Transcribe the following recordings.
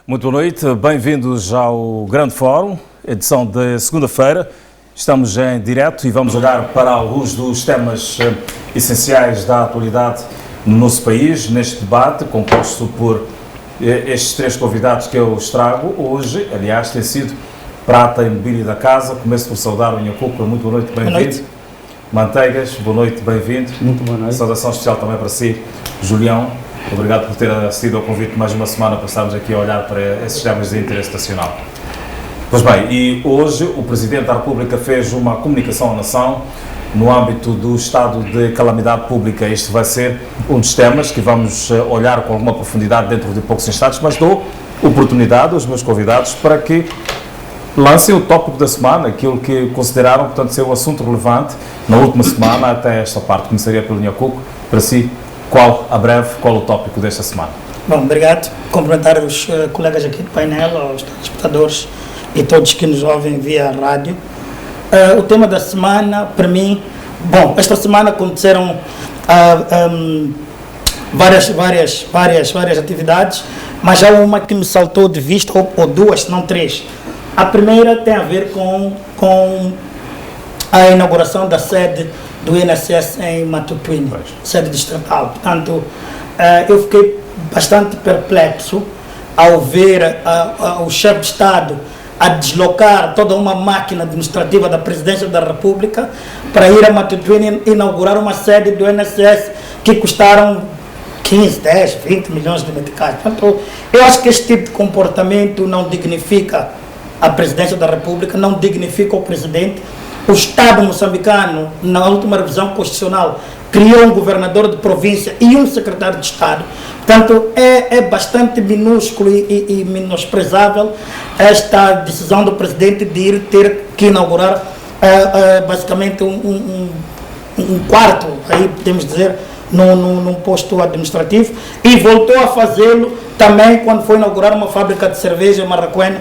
Muito boa noite, bem-vindos ao Grande Fórum, edição de segunda-feira. Estamos em direto e vamos olhar para alguns dos temas essenciais da atualidade no nosso país, neste debate, composto por estes três convidados que eu os trago hoje. Aliás, tem sido prata e mobília da casa. Começo por saudar o Nhacuca. Muito boa noite, bem-vindo. Manteigas, boa noite, bem-vindo. Muito boa noite. Saudação especial também para si, Julião. Obrigado por ter acedido ao convite mais uma semana para estarmos aqui a olhar para esses temas de interesse nacional. Pois bem, e hoje o Presidente da República fez uma comunicação à nação no âmbito do estado de calamidade pública. Este vai ser um dos temas que vamos olhar com alguma profundidade dentro de poucos instantes, mas dou oportunidade aos meus convidados para que lancem o tópico da semana, aquilo que consideraram, portanto, ser um assunto relevante na última semana até esta parte. Começaria pelo Nhacuco. Para si, qual o tópico desta semana? Bom, obrigado. Cumprimentar os colegas aqui do painel, os telespectadores e todos que nos ouvem via rádio. O tema da semana, para mim, bom, esta semana aconteceram várias atividades, mas há uma que me saltou de vista, ou duas, se não três. A primeira tem a ver com a inauguração da sede do INSS em Matutuíne, sede distrital. Portanto, eu fiquei bastante perplexo ao ver o chefe de Estado a deslocar toda uma máquina administrativa da Presidência da República para ir a Matutuíne inaugurar uma sede do INSS que custaram 15, 10, 20 milhões de meticais. Portanto, eu acho que este tipo de comportamento não dignifica a Presidência da República, não dignifica o Presidente. O Estado moçambicano, na última revisão constitucional, criou um governador de província e um secretário de Estado. Portanto, é bastante minúsculo e menosprezável esta decisão do Presidente de ir ter que inaugurar basicamente um quarto, aí podemos dizer, num posto administrativo, e voltou a fazê-lo também quando foi inaugurar uma fábrica de cerveja em Marraquém,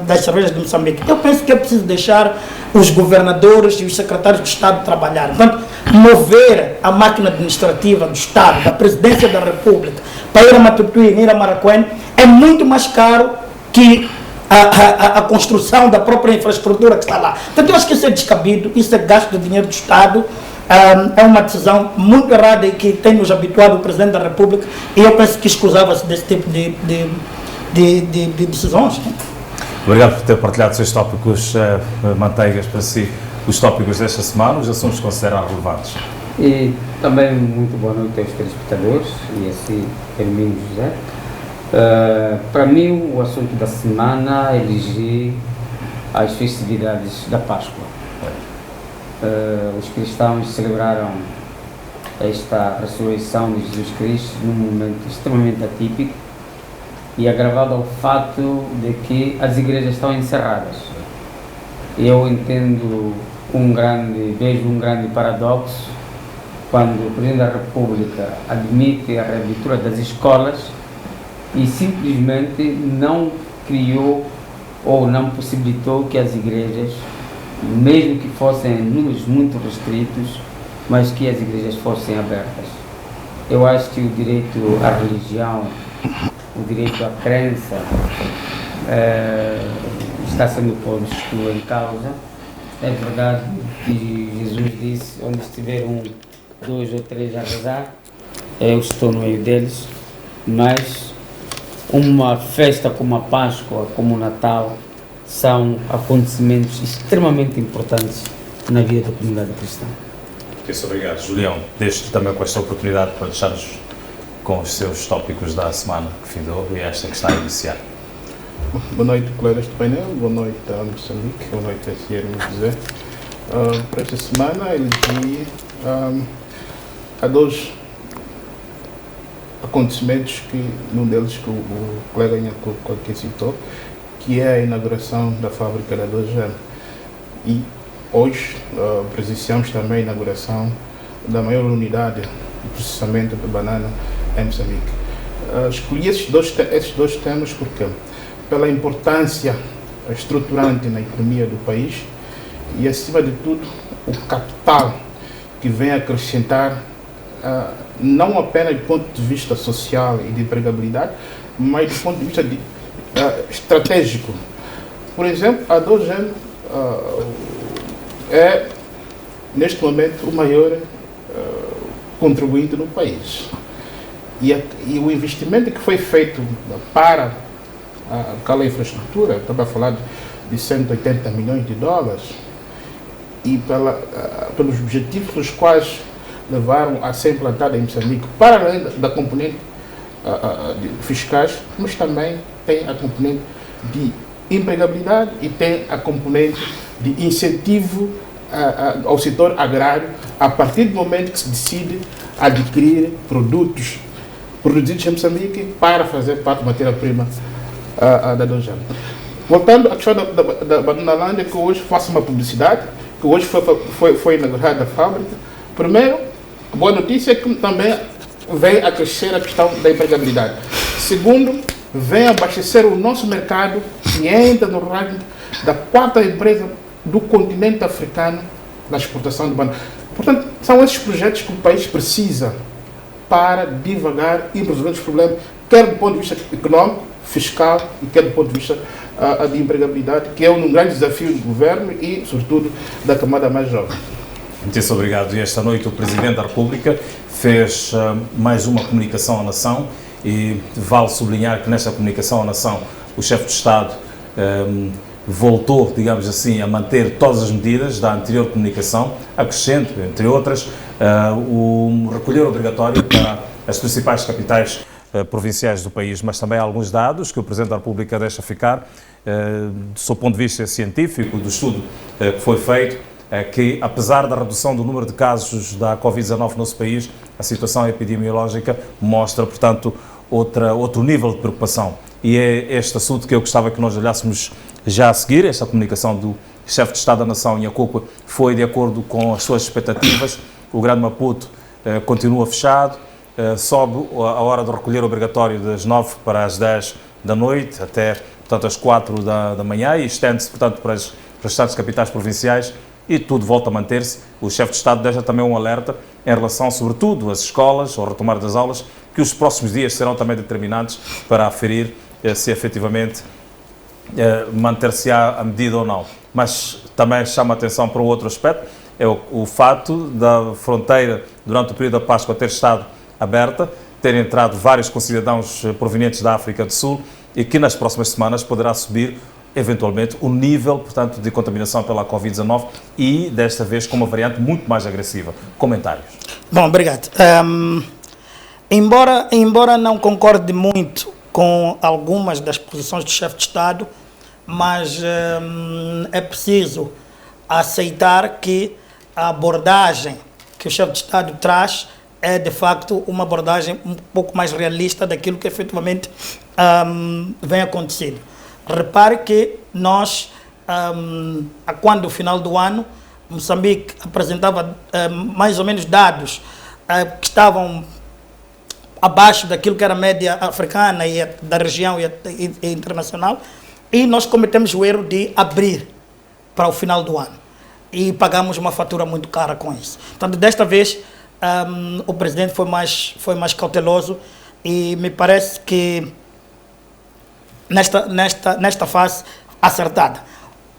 das cervejas de Moçambique. Eu penso que é preciso deixar os governadores e os secretários de Estado trabalhar. Portanto, mover a máquina administrativa do Estado, da Presidência da República, para ir a Matutuíne, ir a Marraquém, é muito mais caro que a construção da própria infraestrutura que está lá. Portanto, eu acho que isso é descabido, isso é gasto de dinheiro do Estado. É uma decisão muito errada e que tem nos habituado o Presidente da República, e eu penso que escusava-se desse tipo de decisões. Obrigado por ter partilhado os seus tópicos, Manteigas, para si, os tópicos desta semana, os assuntos que consideram relevantes. E também muito boa noite aos telespectadores, e assim termino, José. Para mim, o assunto da semana elegi as festividades da Páscoa. Os cristãos celebraram esta ressurreição de Jesus Cristo num momento extremamente atípico e agravado ao fato de que as igrejas estão encerradas. Eu entendo vejo um grande paradoxo quando o Presidente da República admite a reabertura das escolas e simplesmente não criou ou não possibilitou que as igrejas, mesmo que fossem em números muito restritos, mas que as igrejas fossem abertas. Eu acho que o direito à religião, o direito à crença, está sendo posto em causa. É verdade que Jesus disse: onde estiver dois ou três a rezar, eu estou no meio deles. Mas uma festa como a Páscoa, como o Natal, são acontecimentos extremamente importantes na vida da comunidade cristã. Muito obrigado, Julião. Deixo também com esta oportunidade para deixar-nos com os seus tópicos da semana que findou e esta que está a iniciar. Boa noite, colegas do painel, boa noite a Moçambique, boa noite a Sierra José. Para esta semana elegi há dois acontecimentos, num deles que o colega Nhacuco aqui citou, que é a inauguração da fábrica da 2M. E hoje presenciamos também a inauguração da maior unidade de processamento de banana em Moçambique. Escolhi esses dois temas porque, pela importância estruturante na economia do país e, acima de tudo, o capital que vem acrescentar não apenas do ponto de vista social e de empregabilidade, mas do ponto de vista estratégico. Por exemplo, a Dogen é, neste momento, o maior contribuinte no país. E o investimento que foi feito para aquela infraestrutura, estava a falar de 180 milhões de dólares, e pelos objetivos dos quais levaram a ser implantada em Moçambique, para além da componente fiscais, mas também tem a componente de empregabilidade e tem a componente de incentivo ao setor agrário a partir do momento que se decide adquirir produtos produzidos em Moçambique para fazer parte da matéria-prima da Dogen. Voltando à questão da Bananalândia, que hoje faço uma publicidade, que hoje foi inaugurada a fábrica. Primeiro, a boa notícia é que também vem a crescer a questão da empregabilidade. Segundo, vem abastecer o nosso mercado e entra no ranking da 4ª empresa do continente africano na exportação de banana. Portanto, são esses projetos que o país precisa para devagar e resolver os problemas, quer do ponto de vista econômico, fiscal e quer do ponto de vista de empregabilidade, que é um grande desafio do governo e, sobretudo, da camada mais jovem. Muito obrigado. E esta noite o Presidente da República fez mais uma comunicação à nação e vale sublinhar que nesta comunicação à nação o chefe de Estado voltou, digamos assim, a manter todas as medidas da anterior comunicação, acrescente, entre outras, o recolher obrigatório para as principais capitais provinciais do país, mas também há alguns dados que o Presidente da República deixa ficar, do seu ponto de vista científico, do estudo que foi feito, que apesar da redução do número de casos da Covid-19 no nosso país, a situação epidemiológica mostra, portanto, outro nível de preocupação. E é este assunto que eu gostava que nós olhássemos já a seguir. Esta comunicação do chefe de Estado da Nação, Nhacuca, foi de acordo com as suas expectativas. O Grande Maputo continua fechado, sobe a hora de recolher obrigatório das 9 para as 10 da noite, até, portanto, às 4 da manhã, e estende-se, portanto, para as restantes capitais provinciais, e tudo volta a manter-se. O chefe de Estado deixa também um alerta em relação, sobretudo, às escolas, ao retomar das aulas, que os próximos dias serão também determinantes para aferir se efetivamente manter-se-á a medida ou não. Mas também chama a atenção para um outro aspecto, é o fato da fronteira, durante o período da Páscoa, ter estado aberta, terem entrado vários concidadãos provenientes da África do Sul e que nas próximas semanas poderá subir eventualmente o nível, portanto, de contaminação pela Covid-19 e, desta vez, com uma variante muito mais agressiva. Comentários? Bom, obrigado. Embora não concorde muito com algumas das posições do chefe de Estado, mas é preciso aceitar que a abordagem que o chefe de Estado traz é, de facto, uma abordagem um pouco mais realista daquilo que efetivamente vem acontecendo. Repare que nós, quando o final do ano, Moçambique apresentava mais ou menos dados que estavam abaixo daquilo que era a média africana e da região e internacional, e nós cometemos o erro de abrir para o final do ano e pagamos uma fatura muito cara com isso. Portanto, desta vez o presidente foi mais cauteloso e me parece que nesta fase acertada.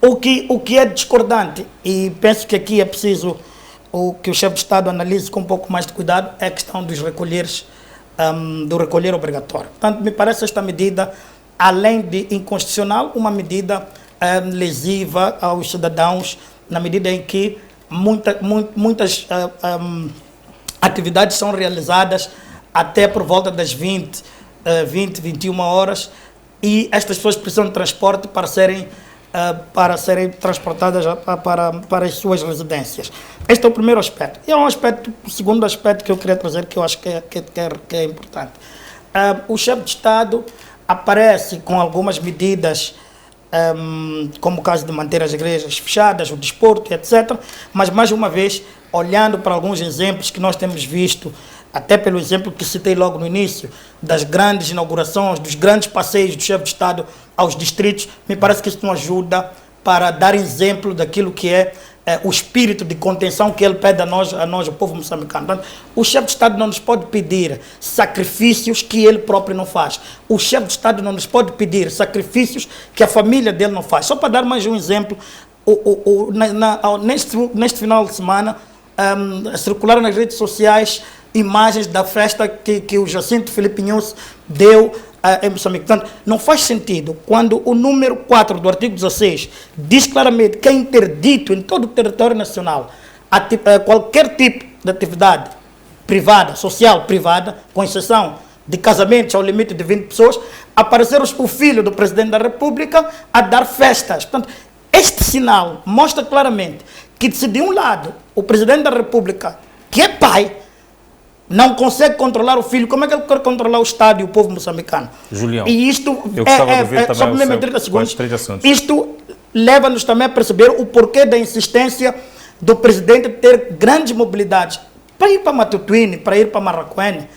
O que é discordante, e penso que aqui é preciso que o chefe de Estado analise com um pouco mais de cuidado, é a questão dos recolheres, do recolher obrigatório. Portanto, me parece esta medida, além de inconstitucional, uma medida lesiva aos cidadãos, na medida em que muitas atividades são realizadas até por volta das 21 horas, e estas pessoas precisam de transporte para serem transportadas para as suas residências. Este é o primeiro aspecto. E o segundo aspecto que eu queria trazer, que eu acho que é importante. O chefe de Estado aparece com algumas medidas, como o caso de manter as igrejas fechadas, o desporto, etc. Mas, mais uma vez, olhando para alguns exemplos que nós temos visto, até pelo exemplo que citei logo no início, das grandes inaugurações, dos grandes passeios do chefe de Estado aos distritos, me parece que isso não ajuda para dar exemplo daquilo que é o espírito de contenção que ele pede a nós, o povo moçambicano. Portanto, o chefe de Estado não nos pode pedir sacrifícios que ele próprio não faz. O chefe de Estado não nos pode pedir sacrifícios que a família dele não faz. Só para dar mais um exemplo, neste final de semana, circularam nas redes sociais imagens da festa que o Jacinto Filipe Nunes deu em Moçambique. Portanto, não faz sentido quando o número 4 do artigo 16 diz claramente que é interdito em todo o território nacional qualquer tipo de atividade privada, social privada, com exceção de casamentos ao limite de 20 pessoas, aparecer o filho do presidente da República a dar festas. Portanto, este sinal mostra claramente que, se de um lado o presidente da República, que é pai, não consegue controlar o filho, como é que ele quer controlar o Estado e o povo moçambicano? Julião, e isto eu gostava de ouvir só também mesmo 30 segundos. assuntos. Isto leva-nos também a perceber o porquê da insistência do presidente ter grandes mobilidades para ir para Matutuine, para ir para Marraquene.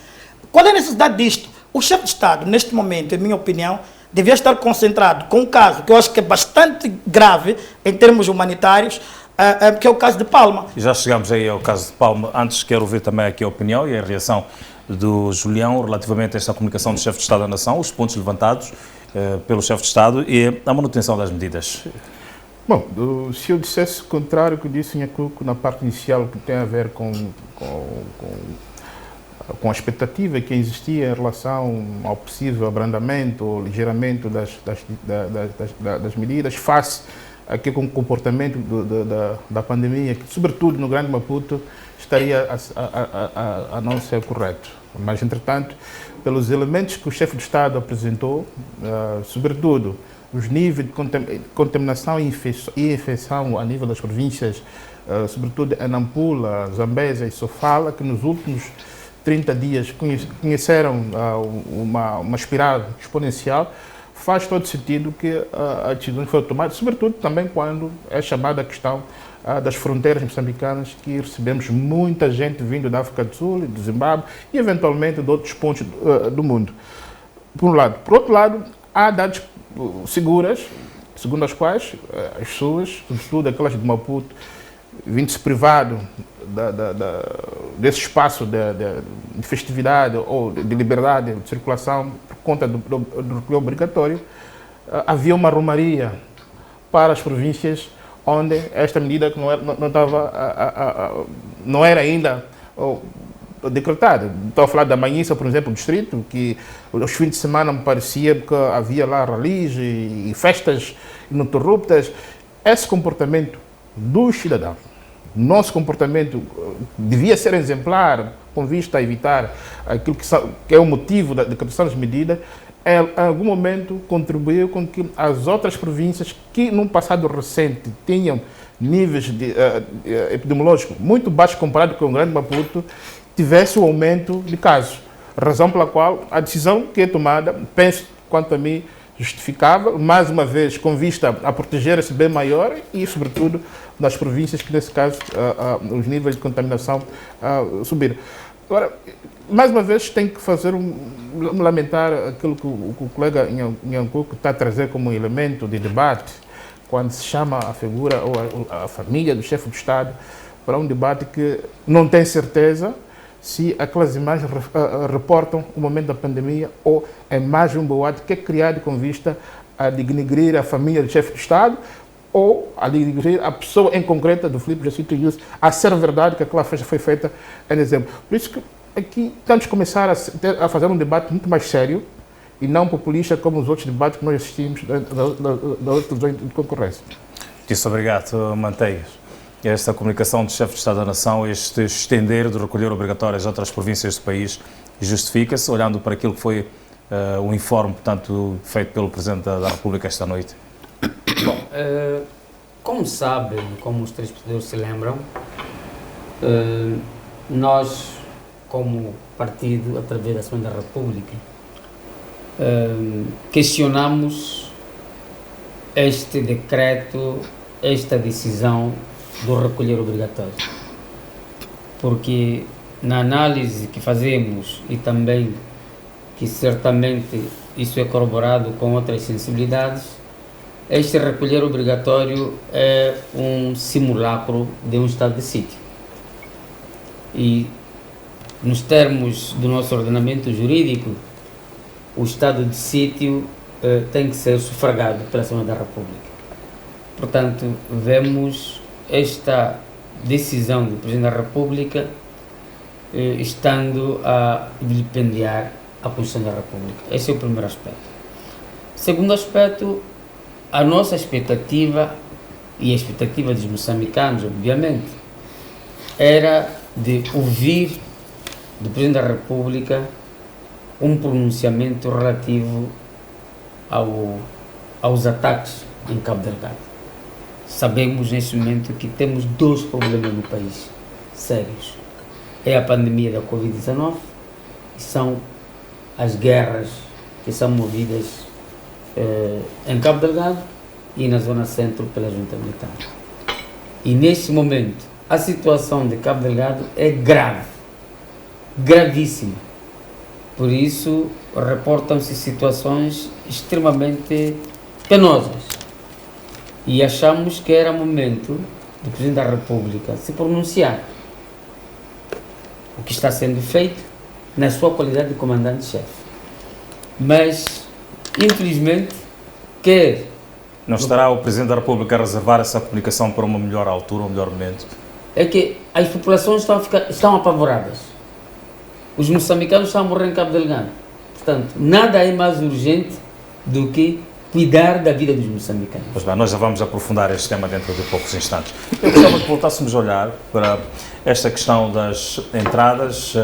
Qual é a necessidade disto? O chefe de Estado, neste momento, em minha opinião, devia estar concentrado com um caso que eu acho que é bastante grave em termos humanitários, que é o caso de Palma. E já chegamos aí ao caso de Palma. Antes quero ouvir também aqui a opinião e a reação do Julião relativamente a esta comunicação do chefe de Estado da Nação, os pontos levantados pelo chefe de Estado e a manutenção das medidas. Bom, se eu dissesse o contrário que disse Nhacuco na parte inicial, que tem a ver com a expectativa que existia em relação ao possível abrandamento ou ligeiramento das medidas face aqui com o comportamento da pandemia, que sobretudo no Grande Maputo estaria a não ser correto. Mas, entretanto, pelos elementos que o chefe de Estado apresentou, sobretudo os níveis de contaminação e infecção a nível das províncias, sobretudo em Nampula, Zambésia e Sofala, que nos últimos 30 dias conheceram uma espiral exponencial, faz todo sentido que a decisão foi tomada, sobretudo também quando é chamada a questão das fronteiras moçambicanas, que recebemos muita gente vindo da África do Sul, do Zimbábue e eventualmente de outros pontos do mundo. Por um lado. Por outro lado, há dados seguras, segundo as quais as pessoas, sobretudo aquelas de Maputo, vindo-se privado desse espaço de festividade ou de liberdade de circulação por conta do recolher obrigatório, havia uma romaria para as províncias onde esta medida não era ainda decretada. Estou a falar da Manhissa, por exemplo, do distrito, que aos fins de semana me parecia que havia lá ralis e festas ininterruptas. Esse comportamento dos cidadãos, nosso comportamento devia ser exemplar com vista a evitar aquilo que é o motivo da decretação das medidas, em algum momento contribuiu com que as outras províncias que num passado recente tinham níveis epidemiológicos muito baixos comparado com o Grande Maputo, tivesse um aumento de casos. Razão pela qual a decisão que é tomada, penso, quanto a mim, justificável, mais uma vez com vista a proteger esse bem maior e, sobretudo, das províncias que, nesse caso, os níveis de contaminação subiram. Agora, mais uma vez, tenho que lamentar aquilo que o colega Nhacuco está a trazer como elemento de debate, quando se chama a figura ou a família do chefe de Estado para um debate que não tem certeza se aquelas imagens reportam o momento da pandemia ou é mais um boato que é criado com vista a denigrir a família do chefe de Estado ou a denigrir a pessoa em concreta do Filipe Jacinto Nunes, a ser verdade que aquela festa foi feita em dezembro. Por isso que aqui temos que começar a fazer um debate muito mais sério e não populista como os outros debates que nós assistimos da outra televisão de concorrência. Muito obrigado, Manteigas. Esta comunicação do chefe de Estado da Nação, este estender de recolher obrigatórias a outras províncias do país, justifica-se, olhando para aquilo que foi o informe, portanto, feito pelo Presidente da República esta noite? Bom, como sabem, como os telespectadores se lembram, nós, como partido, através da Assembleia da República, questionamos este decreto, esta decisão do recolher obrigatório, porque na análise que fazemos e também que certamente isso é corroborado com outras sensibilidades, este recolher obrigatório é um simulacro de um estado de sítio. E, nos termos do nosso ordenamento jurídico, o estado de sítio tem que ser sufragado pela Assembleia da República. Portanto, vemos esta decisão do Presidente da República estando a vilipendiar a Constituição da República. Esse é o primeiro aspecto. Segundo aspecto, a nossa expectativa, e a expectativa dos moçambicanos, obviamente, era de ouvir do Presidente da República um pronunciamento relativo aos ataques em Cabo Delgado. Sabemos neste momento que temos dois problemas no país sérios. É a pandemia da Covid-19 e são as guerras que são movidas em Cabo Delgado e na zona centro pela junta militar. E neste momento a situação de Cabo Delgado é grave, gravíssima. Por isso reportam-se situações extremamente penosas. E achamos que era momento do Presidente da República se pronunciar. O que está sendo feito na sua qualidade de comandante-chefe. Mas, infelizmente, não estará o Presidente da República a reservar essa comunicação para uma melhor altura, um melhor momento? É que as populações estão apavoradas. Os moçambicanos estão a morrer em Cabo Delgado. Portanto, nada é mais urgente do que cuidar da vida dos moçambicanos. Pois bem, nós já vamos aprofundar este tema dentro de poucos instantes. Eu gostava que voltássemos a olhar para esta questão das entradas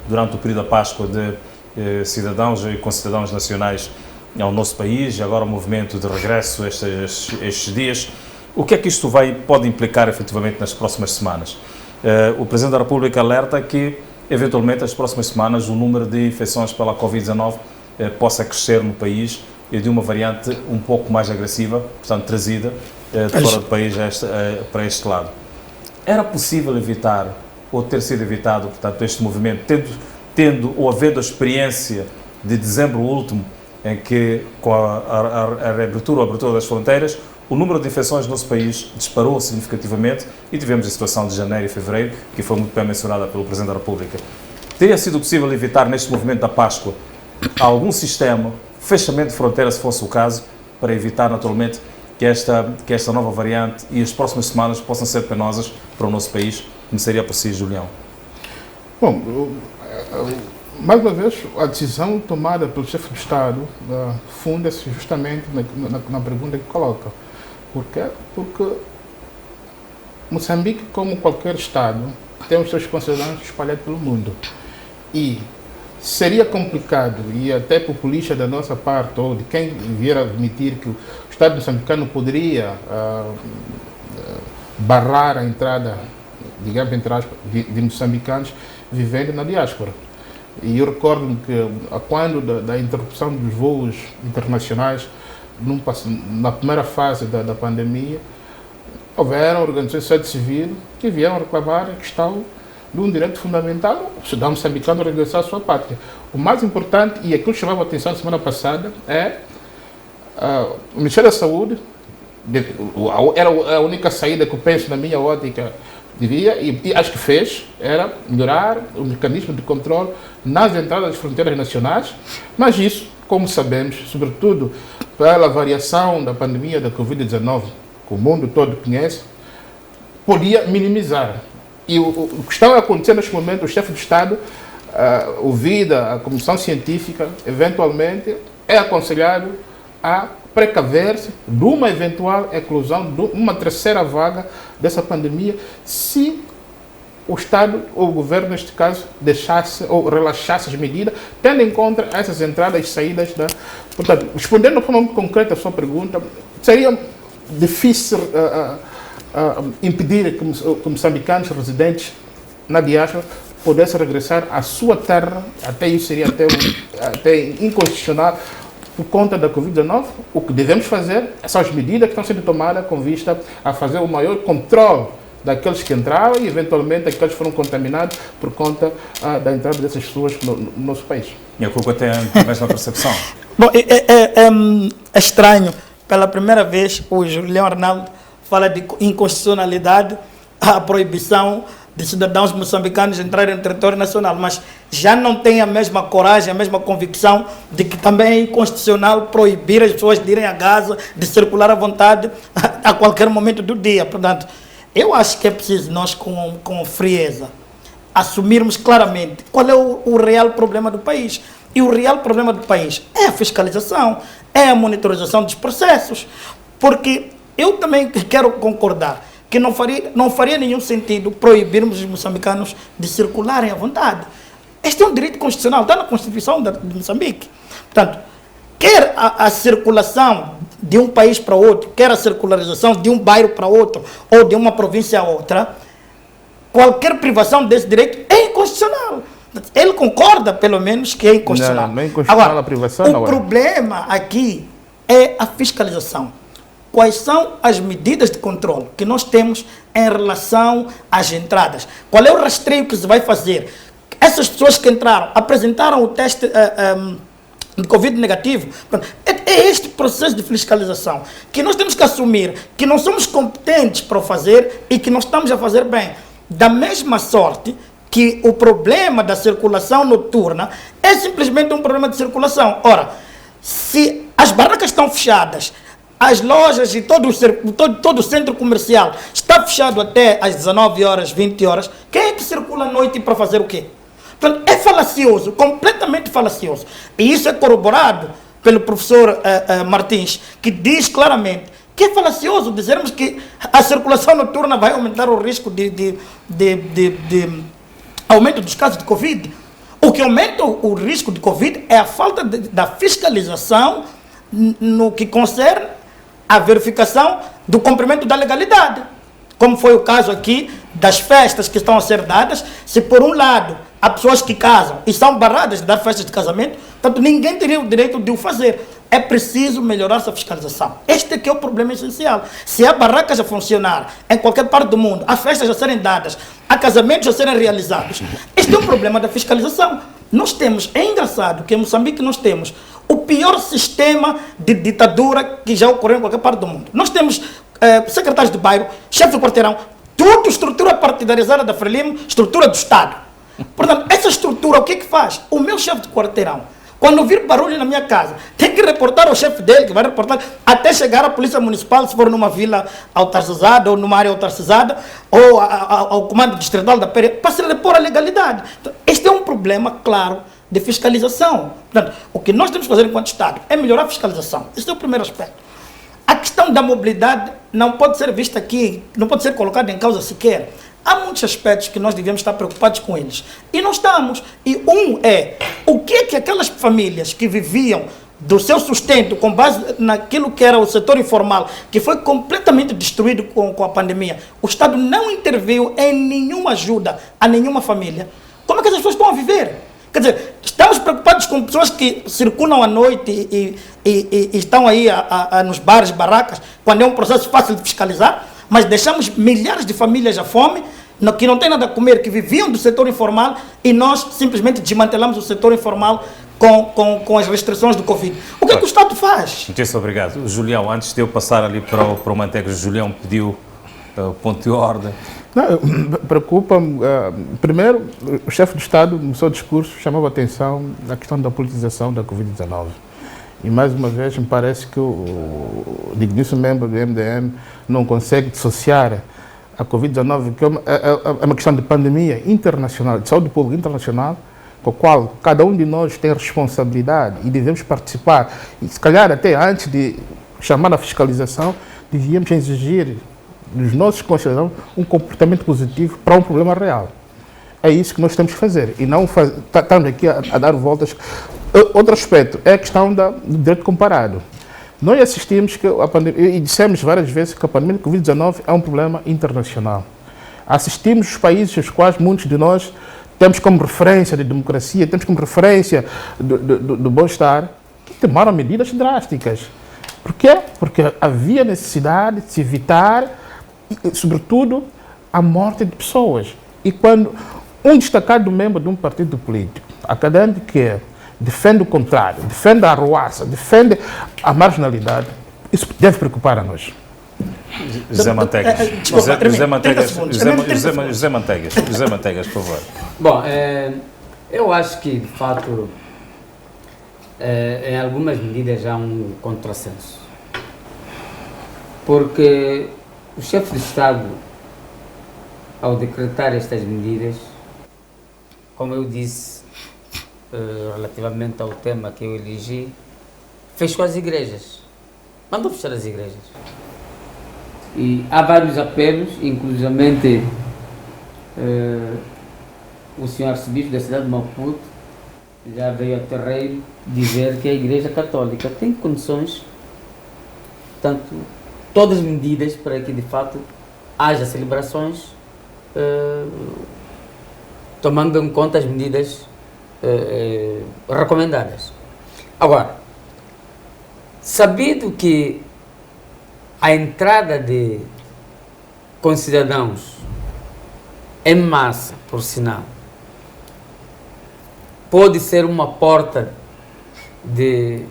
durante o período da Páscoa de cidadãos e concidadãos nacionais ao nosso país e agora o movimento de regresso estes dias. O que é que isto pode implicar efetivamente nas próximas semanas? O Presidente da República alerta que, eventualmente, nas próximas semanas, o número de infecções pela Covid-19 possa crescer no país e de uma variante um pouco mais agressiva, portanto, trazida de fora do país para este lado. Era possível evitar, ou ter sido evitado, portanto, este movimento, tendo ou havendo a experiência de dezembro último, em que, com a reabertura ou abertura das fronteiras, o número de infecções no nosso país disparou significativamente e tivemos a situação de janeiro e fevereiro, que foi muito bem mencionada pelo Presidente da República. Teria sido possível evitar, neste movimento da Páscoa, algum sistema, fechamento de fronteiras, se fosse o caso, para evitar, naturalmente, que esta nova variante e as próximas semanas possam ser penosas para o nosso país, como seria possível, Julião? Bom, mais uma vez, a decisão tomada pelo chefe de Estado funda-se justamente na pergunta que coloca. Por quê? Porque Moçambique, como qualquer Estado, tem os seus concidadãos espalhados pelo mundo. E seria complicado e até populista da nossa parte, ou de quem vier a admitir que o Estado moçambicano poderia barrar a entrada, digamos, entre aspas, de moçambicanos vivendo na diáspora. E eu recordo-me que, quando da interrupção dos voos internacionais, na primeira fase da pandemia, houveram organizações de sociedade civil que vieram reclamar a questão de um direito fundamental, o cidadão moçambicano regressar à sua pátria. O mais importante, e aquilo que chamava a atenção na semana passada, é o Ministério da Saúde, era a única saída que eu penso na minha ótica, devia, e acho que fez, era melhorar o mecanismo de controle nas entradas das fronteiras nacionais, mas isso, como sabemos, sobretudo pela variação da pandemia da Covid-19, que o mundo todo conhece, podia minimizar. E o que está a acontecer neste momento, o chefe de Estado, ouvida a Comissão Científica, eventualmente é aconselhado a precaver-se de uma eventual eclosão de uma terceira vaga dessa pandemia, se o Estado, ou o Governo, neste caso, deixasse ou relaxasse as medidas, tendo em conta essas entradas e saídas. Portanto, respondendo de forma muito concreta a sua pergunta, seria difícil impedir que moçambicanos residentes na diáspora pudessem regressar à sua terra, até isso seria até inconstitucional, por conta da Covid-19. O que devemos fazer são as medidas que estão sendo tomadas com vista a fazer o maior controle daqueles que entraram e, eventualmente, aqueles que foram contaminados por conta da entrada dessas pessoas no nosso país. E a culpa tem a mesma percepção? Bom, é estranho pela primeira vez, o Julião Arnaldo fala de inconstitucionalidade, a proibição de cidadãos moçambicanos entrarem no território nacional, mas já não tem a mesma coragem, a mesma convicção de que também é inconstitucional proibir as pessoas de irem a Gaza, de circular à vontade a qualquer momento do dia. Portanto, eu acho que é preciso nós, com frieza, assumirmos claramente qual é o real problema do país. E o real problema do país é a fiscalização, é a monitorização dos processos, porque eu também quero concordar que não faria nenhum sentido proibirmos os moçambicanos de circularem à vontade. Este é um direito constitucional, está na Constituição de Moçambique. Portanto, quer a circulação de um país para outro, quer a circularização de um bairro para outro, ou de uma província a outra, qualquer privação desse direito é inconstitucional. Ele concorda, pelo menos, que é inconstitucional. Não é inconstitucional. Agora, a privação o problema aqui é a fiscalização. Quais são as medidas de controle que nós temos em relação às entradas? Qual é o rastreio que se vai fazer? Essas pessoas que entraram, apresentaram o teste de Covid negativo. É este processo de fiscalização que nós temos que assumir que não somos competentes para o fazer e que não estamos a fazer bem. Da mesma sorte que o problema da circulação noturna é simplesmente um problema de circulação. Ora, se as barracas estão fechadas, as lojas e todo o centro comercial está fechado até às 19 horas, 20 horas, quem é que circula à noite para fazer o quê? Portanto, é falacioso, completamente falacioso. E isso é corroborado pelo professor Martins, que diz claramente que é falacioso dizermos que a circulação noturna vai aumentar o risco de aumento dos casos de Covid. O que aumenta o risco de Covid é a falta da fiscalização no que concerne a verificação do cumprimento da legalidade. Como foi o caso aqui das festas que estão a ser dadas, se por um lado há pessoas que casam e são barradas de dar festas de casamento, portanto ninguém teria o direito de o fazer. É preciso melhorar essa fiscalização. Este aqui é o problema essencial. Se há barracas a funcionar em qualquer parte do mundo, há festas a serem dadas, há casamentos a serem realizados, este é o problema da fiscalização. Nós temos, é engraçado que em Moçambique nós temos o pior sistema de ditadura que já ocorreu em qualquer parte do mundo. Nós temos secretários de bairro, chefe de quarteirão, tudo estrutura partidarizada da Frelimo, estrutura do Estado. Portanto, essa estrutura, o que é que faz? O meu chefe de quarteirão, quando vir barulho na minha casa, tem que reportar ao chefe dele, que vai reportar, até chegar à polícia municipal, se for numa vila autarcizada ou numa área autarcizada, ou ao comando distrital da PRE, para se repor a legalidade. Então, este é um problema, claro, de fiscalização. Portanto, o que nós temos que fazer enquanto Estado é melhorar a fiscalização. Esse é o primeiro aspecto. A questão da mobilidade não pode ser vista aqui, não pode ser colocada em causa sequer. Há muitos aspectos que nós devemos estar preocupados com eles. E não estamos. E um é, o que é que aquelas famílias que viviam do seu sustento com base naquilo que era o setor informal, que foi completamente destruído com a pandemia, o Estado não interveio em nenhuma ajuda a nenhuma família. Como é que as pessoas estão a viver? Quer dizer, estamos preocupados com pessoas que circulam à noite e estão aí nos bares, barracas, quando é um processo fácil de fiscalizar, mas deixamos milhares de famílias à fome, que não têm nada a comer, que viviam do setor informal, e nós simplesmente desmantelamos o setor informal com as restrições do Covid. O que é que o Estado faz? Muito obrigado. Julião, antes de eu passar ali para o Manteigas, Julião pediu ponto de ordem. Preocupa-me. Primeiro, o chefe do Estado, no seu discurso, chamava a atenção na questão da politização da Covid-19. E, mais uma vez, me parece que o digníssimo membro do MDM não consegue dissociar a Covid-19, que é uma questão de pandemia internacional, de saúde pública internacional, com a qual cada um de nós tem responsabilidade e devemos participar. E, se calhar, até antes de chamar a fiscalização, devíamos exigir dos nossos concidadãos um comportamento positivo para um problema real. É isso que nós temos que fazer e não estamos aqui a dar voltas. Outro aspecto é a questão do direito comparado. Nós assistimos que a pandemia, e dissemos várias vezes que a pandemia de Covid-19 é um problema internacional. Assistimos os países os quais muitos de nós temos como referência de democracia, temos como referência do bem-estar, que tomaram medidas drásticas. Por quê? Porque havia necessidade de se evitar, sobretudo, a morte de pessoas. E quando um destacado membro de um partido político, académico que defende o contrário, defende a arruaça, defende a marginalidade, Isso deve preocupar a nós. José Manteigas. Desculpa, José Manteigas, 30 segundos. José Manteigas, por favor. Bom, eu acho que, de fato, em algumas medidas há um contrassenso. Porque o chefe de Estado, ao decretar estas medidas, como eu disse, relativamente ao tema que eu elegi, fechou as igrejas. Mandou fechar as igrejas. E há vários apelos, inclusivamente o senhor arcebispo da cidade de Maputo já veio a terreiro dizer que a Igreja Católica tem condições, portanto, todas as medidas para que de fato haja celebrações, tomando em conta as medidas recomendadas. Agora, sabido que a entrada de concidadãos em massa, por sinal, pode ser uma porta de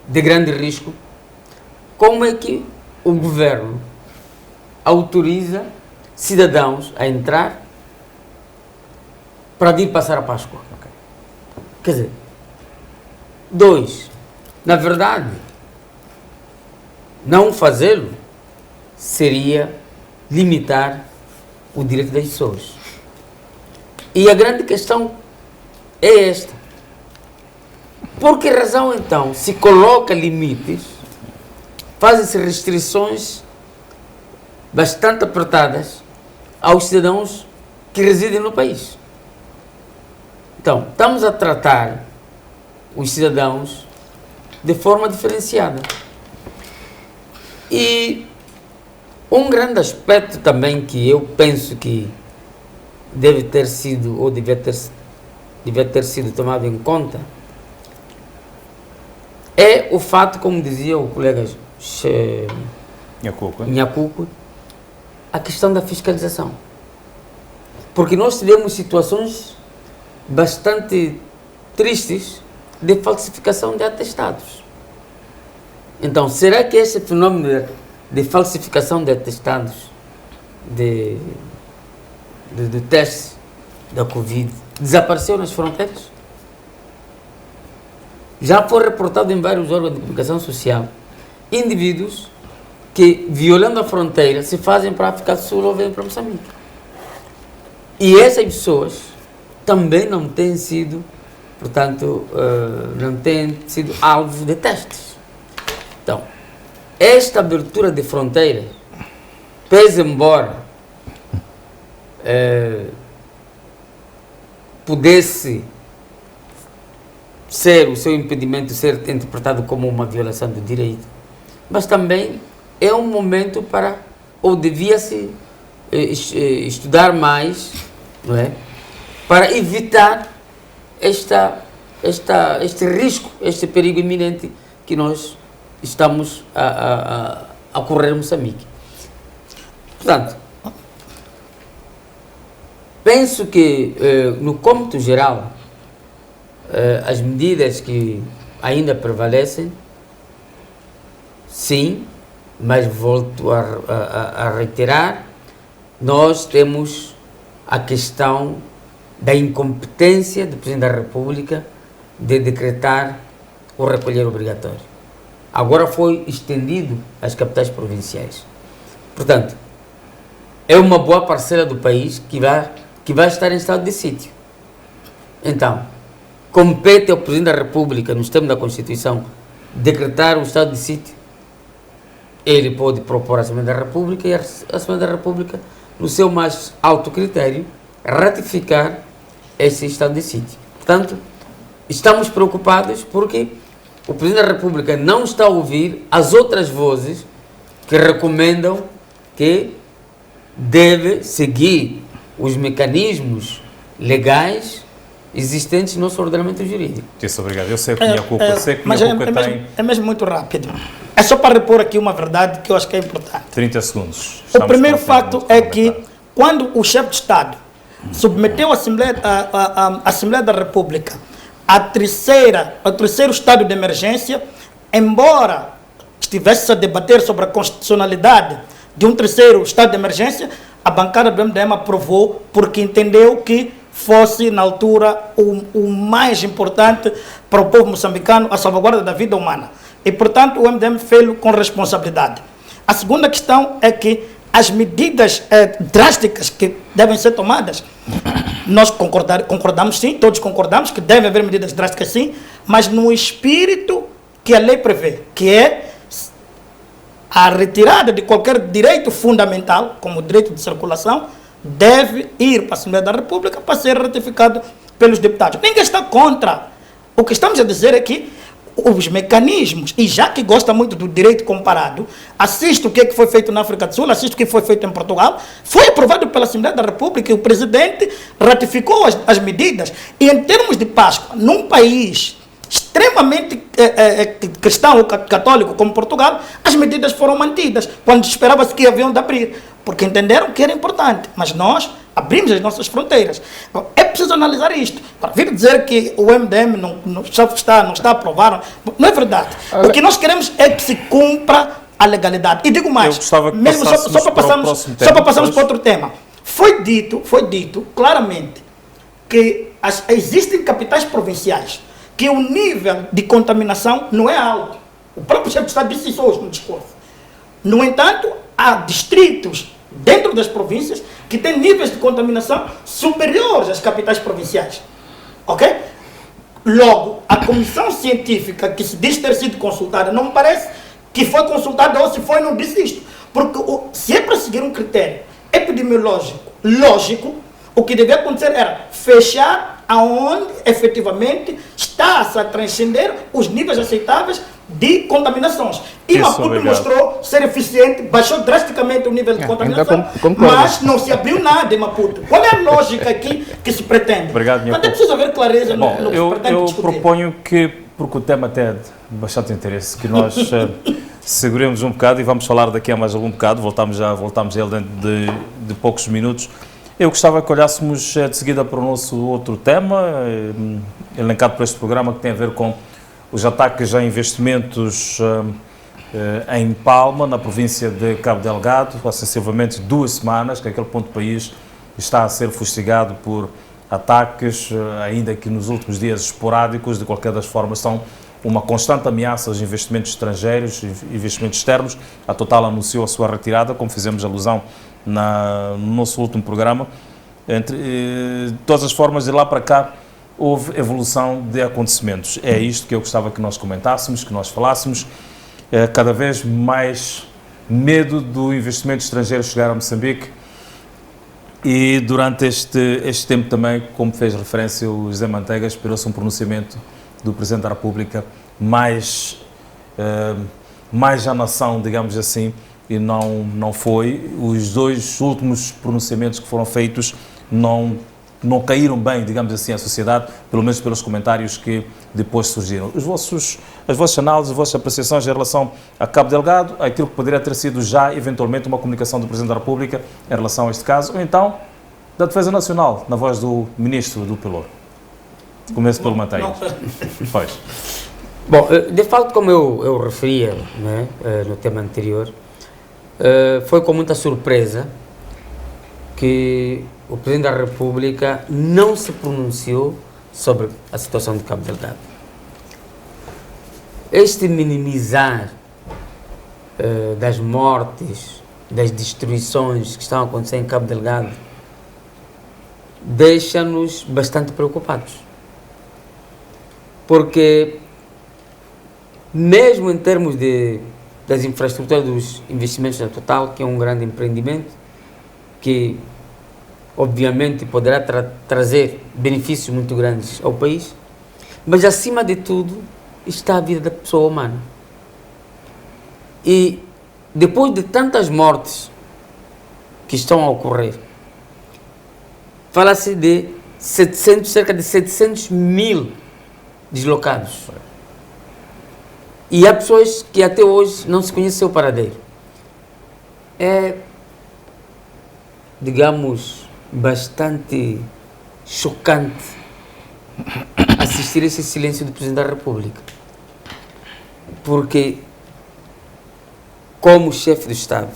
grande risco, como é que o governo autoriza cidadãos a entrar para vir passar a Páscoa? Okay. Quer dizer, 2, na verdade, não fazê-lo seria limitar o direito das pessoas. E a grande questão é esta. Por que razão, então, se coloca limites, fazem-se restrições bastante apertadas aos cidadãos que residem no país? Então, estamos a tratar os cidadãos de forma diferenciada. E um grande aspecto também que eu penso que deve ter sido, ou devia ter sido tomado em conta, é o fato, como dizia o colega Nhacuco, a questão da fiscalização. Porque nós tivemos situações bastante tristes de falsificação de atestados. Então, será que esse fenômeno de falsificação de atestados de teste da Covid desapareceu nas fronteiras? Já foi reportado em vários órgãos de comunicação social indivíduos que, violando a fronteira, se fazem para a África do Sul ou vêm para Moçambique. E essas pessoas também não têm sido, portanto, não têm sido alvo de testes. Então, esta abertura de fronteiras, pese embora pudesse ser o seu impedimento ser interpretado como uma violação do direito, mas também é um momento para, ou devia-se estudar mais, não é? Para evitar este risco, este perigo iminente que nós estamos a correr em Moçambique. Portanto, penso que, no cômputo geral, as medidas que ainda prevalecem, sim, mas volto a reiterar, nós temos a questão da incompetência do Presidente da República de decretar o recolher obrigatório. Agora foi estendido às capitais provinciais. Portanto, é uma boa parcela do país que vai estar em estado de sítio. Então, compete ao Presidente da República, nos termos da Constituição, decretar o estado de sítio. Ele pode propor à Assembleia da República e a Assembleia da República, no seu mais alto critério, ratificar esse estado de sítio. Portanto, estamos preocupados porque o Presidente da República não está a ouvir as outras vozes que recomendam que deve seguir os mecanismos legais existentes no nosso ordenamento jurídico. Isso, obrigado. Eu sei que minha culpa, tem... É mesmo muito rápido. É só para repor aqui uma verdade que eu acho que é importante. 30 segundos. O primeiro fato é que, quando o chefe de Estado submeteu a Assembleia da República ao terceiro estado de emergência, embora estivesse a debater sobre a constitucionalidade de um terceiro estado de emergência, a bancada do MDM aprovou porque entendeu que fosse, na altura, o mais importante para o povo moçambicano, a salvaguarda da vida humana. E, portanto, o MDM fez-lo com responsabilidade. A segunda questão é que as medidas drásticas que devem ser tomadas, nós concordamos sim, todos concordamos que devem haver medidas drásticas sim, mas no espírito que a lei prevê, que é a retirada de qualquer direito fundamental, como o direito de circulação, deve ir para a Assembleia da República para ser ratificado pelos deputados. Ninguém está contra. O que estamos a dizer é que os mecanismos, e já que gosta muito do direito comparado, assiste o que foi feito na África do Sul, assiste o que foi feito em Portugal, foi aprovado pela Assembleia da República e o presidente ratificou as medidas. E em termos de Páscoa, num país extremamente cristão ou católico como Portugal, as medidas foram mantidas, quando esperava-se que haviam de abrir, porque entenderam que era importante, mas nós abrimos as nossas fronteiras. É preciso analisar isto. Para vir dizer que o MDM não está a aprovar, não é verdade. O que nós queremos é que se cumpra a legalidade. E digo mais, mesmo só para passarmos para outro tema, foi dito claramente que existem capitais provinciais que o nível de contaminação não é alto. O próprio chefe de Estado disse isso hoje no discurso. No entanto, há distritos dentro das províncias que têm níveis de contaminação superiores às capitais provinciais. Ok? Logo, a comissão científica que se diz ter sido consultada, não me parece que foi consultada, ou se foi, não disse isto. Porque se é para seguir um critério epidemiológico lógico, o que devia acontecer era fechar aonde efetivamente está-se a transcender os níveis aceitáveis de contaminações. E Maputo mostrou ser eficiente, baixou drasticamente o nível de contaminação, mas não se abriu nada em Maputo. Qual é a lógica aqui que se pretende? Obrigado, mas é preciso haver clareza no que se pretende discutir. Eu proponho que, porque o tema até é de bastante interesse, que nós seguremos um bocado e vamos falar daqui a mais algum bocado, voltamos a ele dentro de poucos minutos. Eu gostava que olhássemos de seguida para o nosso outro tema, elencado por este programa, que tem a ver com os ataques a investimentos em Palma, na província de Cabo Delgado, há sensivelmente 2 semanas que aquele ponto do país está a ser fustigado por ataques, ainda que nos últimos dias esporádicos, de qualquer das formas são uma constante ameaça aos investimentos estrangeiros, investimentos externos. A Total anunciou a sua retirada, como fizemos alusão no nosso último programa. De todas as formas, de lá para cá, houve evolução de acontecimentos. É isto que eu gostava que nós comentássemos, que nós falássemos. Cada vez mais medo do investimento estrangeiro chegar a Moçambique. E durante este tempo também, como fez referência o José Manteiga, esperou-se um pronunciamento do Presidente da República mais à nação, digamos assim, e não foi. Os 2 últimos pronunciamentos que foram feitos não caíram bem, digamos assim, à sociedade, pelo menos pelos comentários que depois surgiram. As vossas análises, as vossas apreciações em relação a Cabo Delgado, aquilo que poderia ter sido já, eventualmente, uma comunicação do Presidente da República em relação a este caso, ou então da Defesa Nacional, na voz do Ministro do Pelour. Começo pelo Manteiga. Pois. Bom, de facto, como eu referia, né, no tema anterior, foi com muita surpresa que o Presidente da República não se pronunciou sobre a situação de Cabo Delgado. Este minimizar das mortes, das destruições que estão a acontecer em Cabo Delgado, deixa-nos bastante preocupados. Porque, mesmo em termos das infraestruturas, dos investimentos da Total, que é um grande empreendimento, que obviamente poderá trazer benefícios muito grandes ao país, mas acima de tudo está a vida da pessoa humana. E depois de tantas mortes que estão a ocorrer, fala-se de cerca de 700 mil deslocados. E há pessoas que até hoje não se conhecem o paradeiro. É, digamos, bastante chocante assistir esse silêncio do Presidente da República. Porque como chefe do Estado,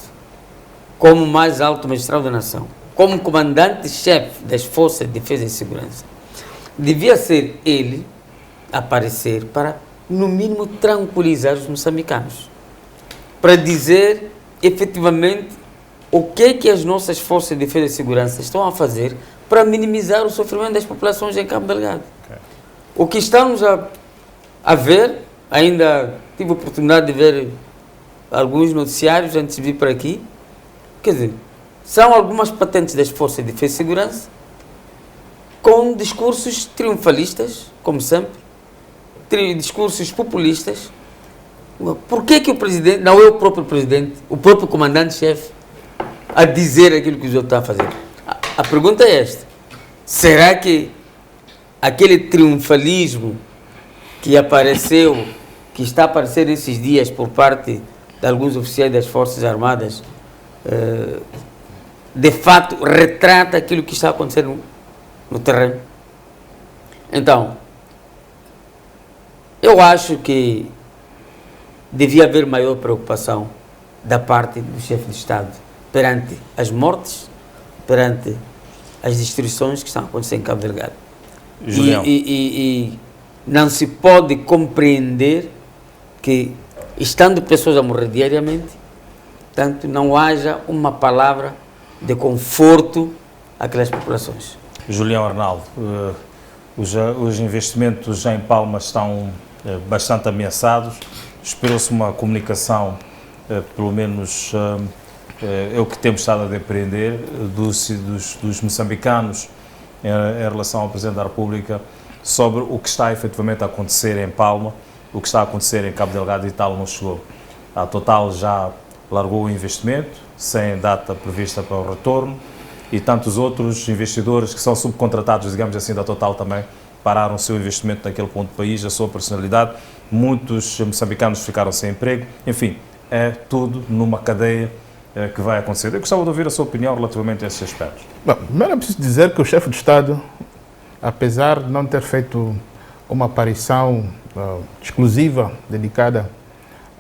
como mais alto magistrado da nação, como comandante-chefe das Forças de Defesa e Segurança, devia ser ele aparecer para, no mínimo, tranquilizar os moçambicanos, para dizer efetivamente o que é que as nossas Forças de Defesa e Segurança estão a fazer para minimizar o sofrimento das populações em Cabo Delgado. Okay. O que estamos a ver, ainda tive a oportunidade de ver alguns noticiários antes de vir para aqui, quer dizer, são algumas patentes das Forças de Defesa e Segurança com discursos triunfalistas, como sempre, discursos populistas. Por que o presidente, não é o próprio presidente, o próprio comandante-chefe, a dizer aquilo que os outros estão a fazer? A pergunta é esta: será que aquele triunfalismo que apareceu, que está a aparecer esses dias por parte de alguns oficiais das Forças Armadas, de fato retrata aquilo que está acontecendo no terreno? Então, eu acho que devia haver maior preocupação da parte do chefe de Estado perante as mortes, perante as destruições que estão acontecendo em Cabo Delgado. E não se pode compreender que, estando pessoas a morrer diariamente, tanto não haja uma palavra de conforto àquelas populações. Julião Arnaldo, os investimentos em Palma estão bastante ameaçados. Esperou-se uma comunicação, pelo menos é o que temos estado a depreender, dos moçambicanos em relação ao Presidente da República, sobre o que está efetivamente a acontecer em Palma, o que está a acontecer em Cabo Delgado e tal não chegou. A Total já largou o investimento, sem data prevista para o retorno, e tantos outros investidores que são subcontratados, digamos assim, da Total também, pararam o seu investimento naquele ponto do país, a sua personalidade. Muitos moçambicanos ficaram sem emprego. Enfim, é tudo numa cadeia que vai acontecer. Eu gostava de ouvir a sua opinião relativamente a esses aspectos. Bom, primeiro é preciso dizer que o chefe de Estado, apesar de não ter feito uma aparição exclusiva, dedicada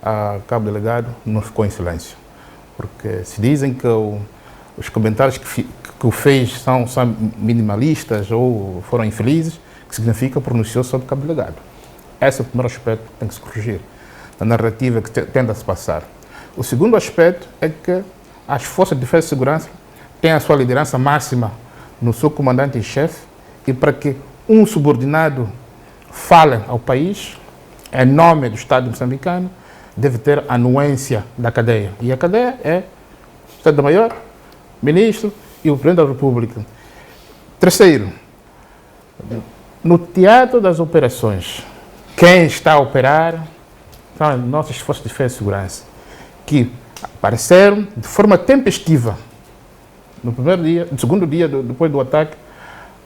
a Cabo Delgado, não ficou em silêncio. Porque se dizem que os comentários que o fez são minimalistas ou foram infelizes, que significa pronunciou sobre Cabo Delgado. Esse é o primeiro aspecto que tem que se corrigir, a narrativa que tende a se passar. O segundo aspecto é que as Forças de Defesa e Segurança têm a sua liderança máxima no seu comandante em chefe, e para que um subordinado fale ao país, em nome do Estado moçambicano, deve ter a anuência da cadeia. E a cadeia é o Estado-Maior, Ministro e o Presidente da República. Terceiro, no teatro das operações, quem está a operar são as nossas Forças de Defesa e Segurança, que apareceram de forma tempestiva no primeiro dia, no segundo dia depois do ataque,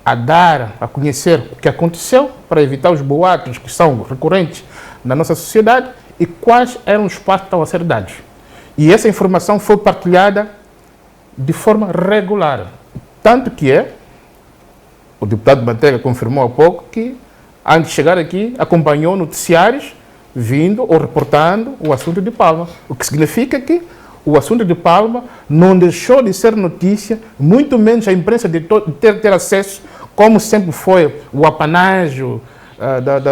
a dar a conhecer o que aconteceu para evitar os boatos que são recorrentes na nossa sociedade e quais eram os passos que estavam a ser dados. E essa informação foi partilhada de forma regular. Tanto que o deputado Manteiga confirmou há pouco que, antes de chegar aqui, acompanhou noticiários vindo ou reportando o assunto de Palma. O que significa que o assunto de Palma não deixou de ser notícia, muito menos a imprensa de ter acesso, como sempre foi o apanágio da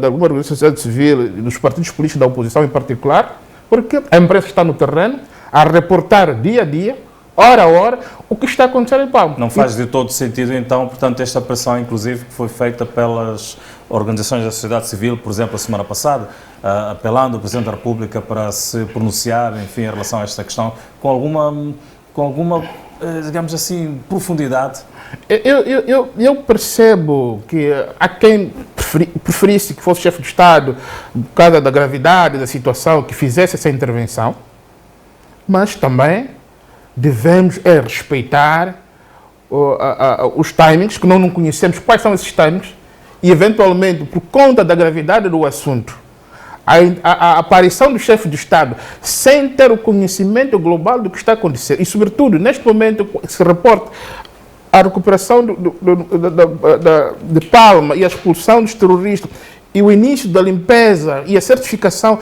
alguma organização da sociedade civil, dos partidos políticos da oposição em particular, porque a imprensa está no terreno a reportar dia a dia, hora a hora, o que está acontecendo em Palma. Não faz de todo sentido, então, portanto, esta pressão, inclusive, que foi feita pelas organizações da sociedade civil, por exemplo, a semana passada, apelando ao Presidente da República para se pronunciar, enfim, em relação a esta questão, com alguma digamos assim, profundidade. Eu percebo que há quem preferisse que fosse chefe de Estado, por causa da gravidade da situação, que fizesse essa intervenção, mas também devemos respeitar os timings, que nós não conhecemos quais são esses timings, e eventualmente, por conta da gravidade do assunto, a aparição do chefe de Estado sem ter o conhecimento global do que está acontecendo, e sobretudo, neste momento, se reporta a recuperação de Palma e a expulsão dos terroristas e o início da limpeza e a certificação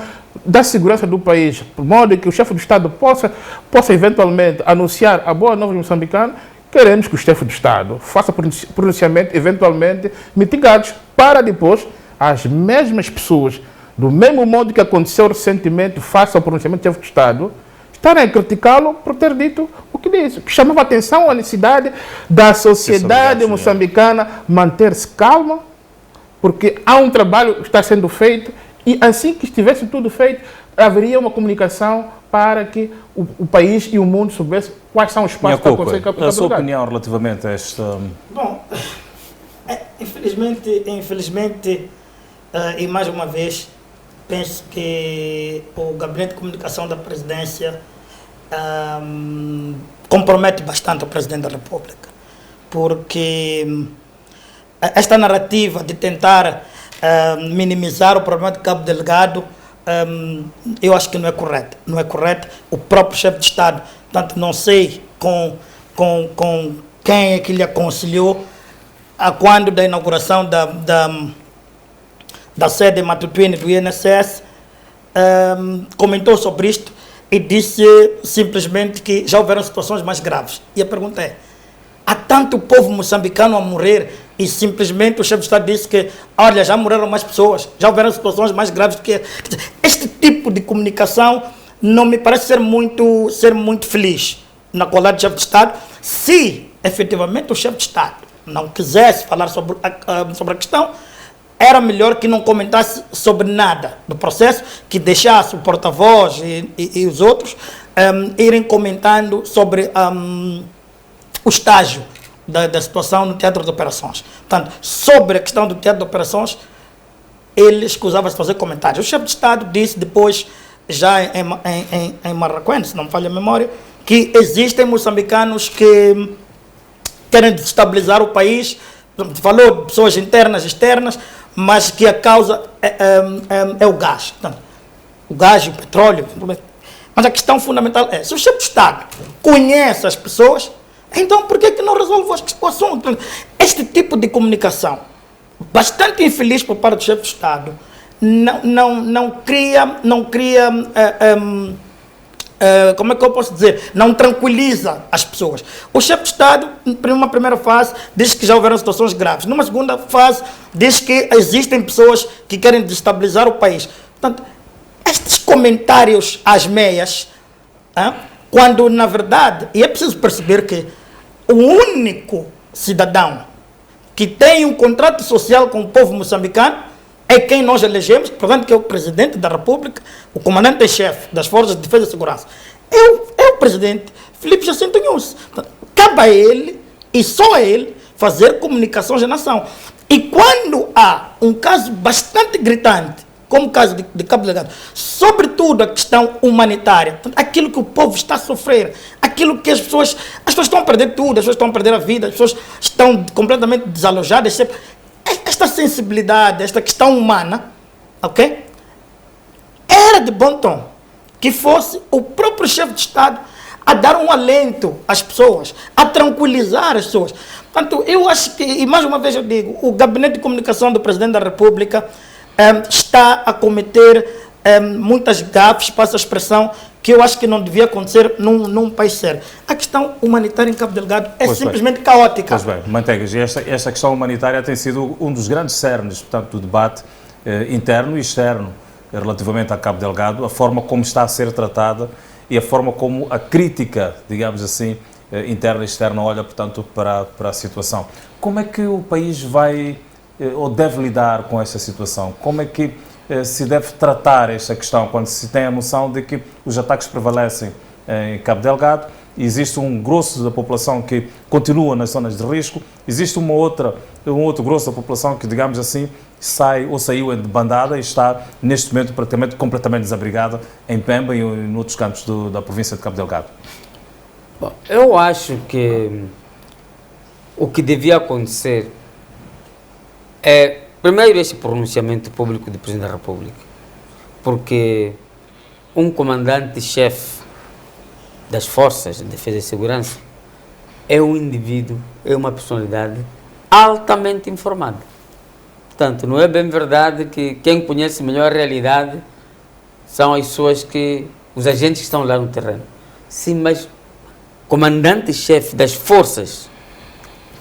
da segurança do país, por modo que o chefe do Estado possa eventualmente anunciar a boa nova de Moçambicano, queremos que o chefe do Estado faça pronunciamento eventualmente mitigados para depois as mesmas pessoas, do mesmo modo que aconteceu recentemente, face ao pronunciamento do chefe do Estado, estarem a criticá-lo por ter dito o que disse, que chamava a atenção à necessidade da sociedade moçambicana manter-se calma, porque há um trabalho que está sendo feito e assim que estivesse tudo feito, haveria uma comunicação para que o país e o mundo soubessem quais são os passos para acontecer em Cabo Delgado. A sua opinião relativamente a esta... Bom, infelizmente, e mais uma vez, penso que o Gabinete de Comunicação da Presidência compromete bastante o Presidente da República, porque esta narrativa de tentar minimizar o problema de Cabo Delgado, eu acho que não é correto. Não é correto. O próprio chefe de Estado, tanto não sei com quem é que lhe aconselhou, a quando da inauguração da sede matutina do INSS, comentou sobre isto e disse simplesmente que já houveram situações mais graves. E a pergunta é, há tanto povo moçambicano a morrer e simplesmente o chefe de Estado disse que, olha, já morreram mais pessoas, já houveram situações mais graves do que... Este tipo de comunicação não me parece ser muito feliz na qualidade de chefe de Estado. Se efetivamente o chefe de Estado não quisesse falar sobre a questão, era melhor que não comentasse sobre nada do processo, que deixasse o porta-voz e os outros irem comentando sobre o estágio da situação no teatro de operações. Portanto, sobre a questão do teatro de operações, ele escusava-se fazer comentários. O chefe de Estado disse depois, já em Marraquém, se não me falha a memória, que existem moçambicanos que querem desestabilizar o país. Falou de pessoas internas e externas, mas que a causa é o gás. Portanto, o gás e o petróleo. Mas a questão fundamental é, se o chefe de Estado conhece as pessoas, então por que não resolve o assunto? Este tipo de comunicação, bastante infeliz por parte do chefe de Estado, não cria como é que eu posso dizer? Não tranquiliza as pessoas. O chefe de Estado, numa primeira fase, diz que já houveram situações graves. Numa segunda fase, diz que existem pessoas que querem destabilizar o país. Portanto, estes comentários às meias, quando na verdade, e é preciso perceber que o único cidadão que tem um contrato social com o povo moçambicano é quem nós elegemos, portanto, que é o Presidente da República, o comandante-chefe das Forças de Defesa e Segurança. É o Presidente Filipe Jacinto Nunes. Cabe a ele, e só a ele, fazer comunicações à nação. E quando há um caso bastante gritante, como o caso de Cabo Delgado, sobretudo a questão humanitária, aquilo que o povo está a sofrer, aquilo que as pessoas estão a perder tudo, as pessoas estão a perder a vida, as pessoas estão completamente desalojadas. Esta sensibilidade, esta questão humana, ok? Era de bom tom que fosse o próprio chefe de Estado a dar um alento às pessoas, a tranquilizar as pessoas. Portanto, eu acho que, e mais uma vez eu digo, o Gabinete de Comunicação do Presidente da República está a cometer muitas gafes, passa a expressão, que eu acho que não devia acontecer num país sério. A questão humanitária em Cabo Delgado é simplesmente caótica. Pois bem, Manteigas, e esta questão humanitária tem sido um dos grandes cernes, portanto, do debate interno e externo relativamente a Cabo Delgado, a forma como está a ser tratada e a forma como a crítica, digamos assim, interna e externa olha, portanto, para a situação. Como é que o país vai ou deve lidar com esta situação? Como é que se deve tratar esta questão quando se tem a noção de que os ataques prevalecem em Cabo Delgado, existe um grosso da população que continua nas zonas de risco, existe um outro grosso da população que, digamos assim, saiu em bandada e está neste momento praticamente completamente desabrigada em Pemba e em outros cantos da província de Cabo Delgado? Bom, eu acho que o que devia acontecer é, primeiro, esse pronunciamento público do Presidente da República, porque um comandante-chefe das Forças de Defesa e Segurança é um indivíduo, é uma personalidade altamente informada. Portanto, não é bem verdade que quem conhece melhor a realidade são as pessoas os agentes que estão lá no terreno. Sim, mas o comandante-chefe das forças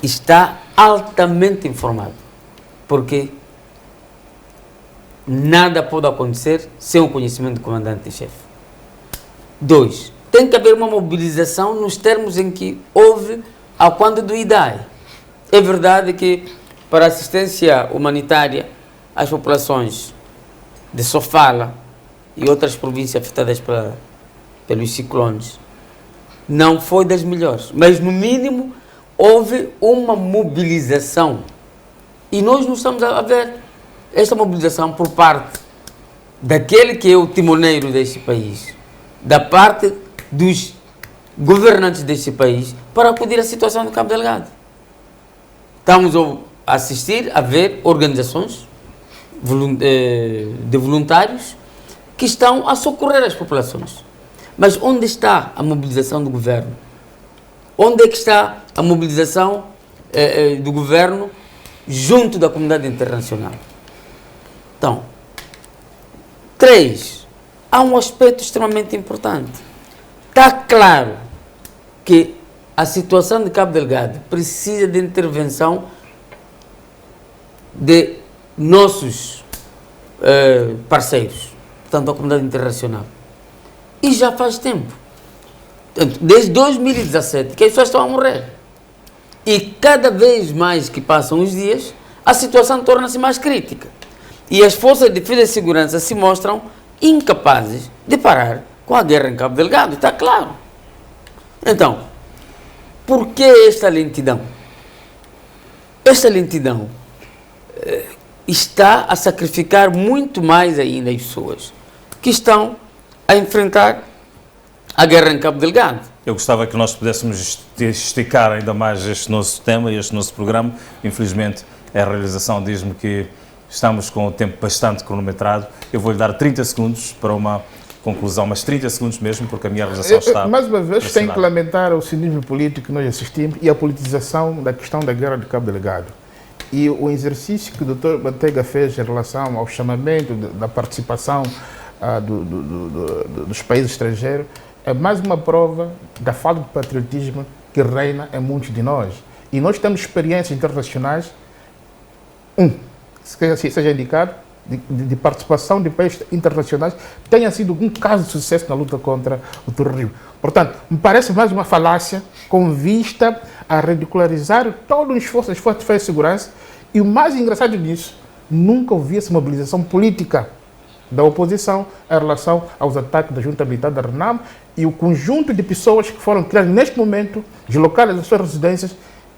está altamente informado, porque nada pode acontecer sem o conhecimento do comandante-chefe. 2. Tem que haver uma mobilização nos termos em que houve a quando do IDAI. É verdade que para assistência humanitária às populações de Sofala e outras províncias afetadas pelos ciclones não foi das melhores, mas no mínimo houve uma mobilização e nós não estamos a ver esta mobilização por parte daquele que é o timoneiro deste país, da parte dos governantes deste país para acudir à situação do Cabo Delgado. Estamos a assistir a ver organizações de voluntários que estão a socorrer as populações. Mas onde está a mobilização do governo? Onde é que está a mobilização do governo junto da comunidade internacional? Então, 3. Há um aspecto extremamente importante. Está claro que a situação de Cabo Delgado precisa de intervenção de nossos parceiros, portanto, a comunidade internacional. E já faz tempo. Portanto, desde 2017 que as pessoas estão a morrer. E cada vez mais que passam os dias, a situação torna-se mais crítica. E as forças de defesa e segurança se mostram incapazes de parar com a guerra em Cabo Delgado, está claro. Então, por que esta lentidão? Esta lentidão está a sacrificar muito mais ainda as pessoas que estão a enfrentar a guerra em Cabo Delgado. Eu gostava que nós pudéssemos esticar ainda mais este nosso tema e este nosso programa. Infelizmente, a realização diz-me que estamos com o tempo bastante cronometrado. Eu vou-lhe dar 30 segundos para uma conclusão, mas 30 segundos mesmo, porque a minha realização está... Mais uma vez, tem que lamentar o cinismo político que nós assistimos e a politização da questão da guerra de Cabo Delgado. E o exercício que o Dr. Manteiga fez em relação ao chamamento da participação dos países estrangeiros é mais uma prova da falta de patriotismo que reina em muitos de nós. E nós temos experiências internacionais, seja indicado, de participação de países internacionais, tenha sido um caso de sucesso na luta contra o terrorismo. Portanto, me parece mais uma falácia com vista a ridicularizar todo o esforço das forças de defesa e segurança. E o mais engraçado disso, nunca ouvi essa mobilização política da oposição em relação aos ataques da junta militar da RENAM e o conjunto de pessoas que foram criadas neste momento, deslocadas das suas residências,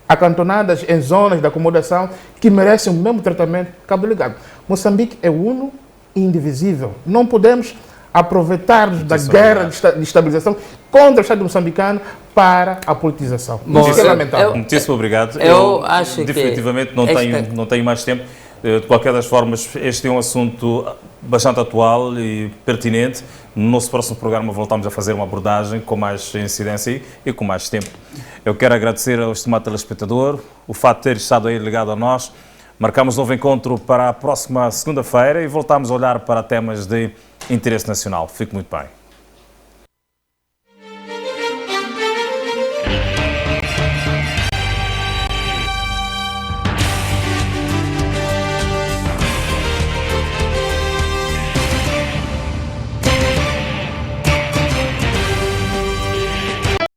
acantonadas em zonas de acomodação que merecem o mesmo tratamento que Cabo Delgado. Moçambique é uno e indivisível. Não podemos aproveitar-nos da guerra de estabilização contra o Estado moçambicano para a politização. Isso é lamentável. Muitíssimo obrigado. Eu acho definitivamente que não tenho mais tempo. De qualquer das formas, este é um assunto bastante atual e pertinente. No nosso próximo programa voltamos a fazer uma abordagem com mais incidência e com mais tempo. Eu quero agradecer ao estimado telespectador o fato de ter estado aí ligado a nós. Marcamos um novo encontro para a próxima segunda-feira e voltamos a olhar para temas de interesse nacional. Fique muito bem.